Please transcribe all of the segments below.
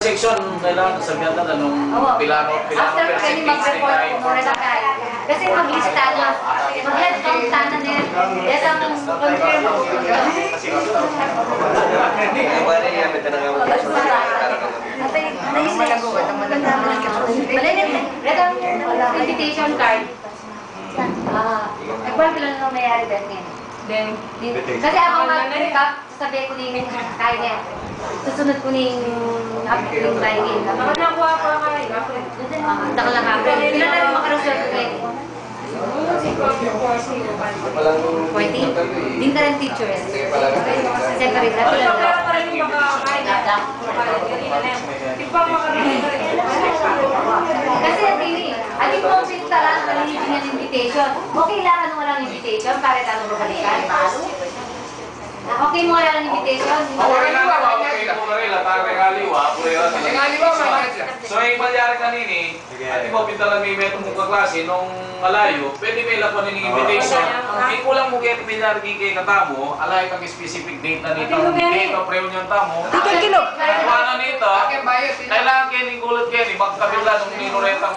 section, kailangan sabihan na nung pilano After pwede mag-report mo rin tayo. Kasi mag-lista na. Mag-head count sana na yan. Yes, ang confirm mo. Invitation card. Nagbuhan ko lang nung mayari din. Kasi ako mag-recap, sabi ko din kaya niya. Susunod ko ning yung line. Ako nakuha ko lang kayo. Taka lang ako. Pila na rin makaroon ko eh. 40? Din ka rin teacher eh. Secretary na. Pero pa rin yung makakain. Ibang makakain. Kasi ating mo pintaran na nilibing ng invitation. Okay lang ano walang invitation para tanong bumalikan. Okay mo wala ng invitation. So, yung malyari kanini, at ikaw pintalan may metong mong kaklase nung malayo, pwede may lapan ng invitation. Hindi ko lang mo kayo pinyari kay katamo, alay kang specific date na nito, date of reunion tamo. Ano nito, kailangan kayo ng gulot kayo, magkabila nung ninuretang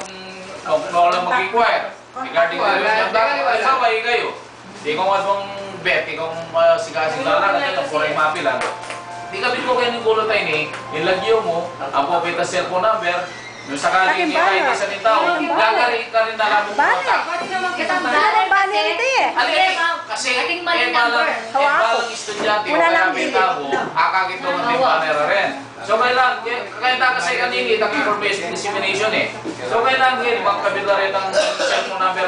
kung walang mag-inquire. Regarding the reunion tamo, ay sabay kayo. Di ko mas mong bet, di kong sigasing lalang, at ito, foreign mapilan. Di kapit ko kayo ng gulot tayo ni, ilagyo mo, ang popita cellphone number, yung sakaling kahit isa ni tao, gagari ka rin na lang mo kontak. Kasi balang estudyante o kaya may tabo, akagit ko ng banera rin. So kailangan, kaya kasi kanini, itang information dissemination eh. So kailangan kayo, magkabit na rin ang cellphone number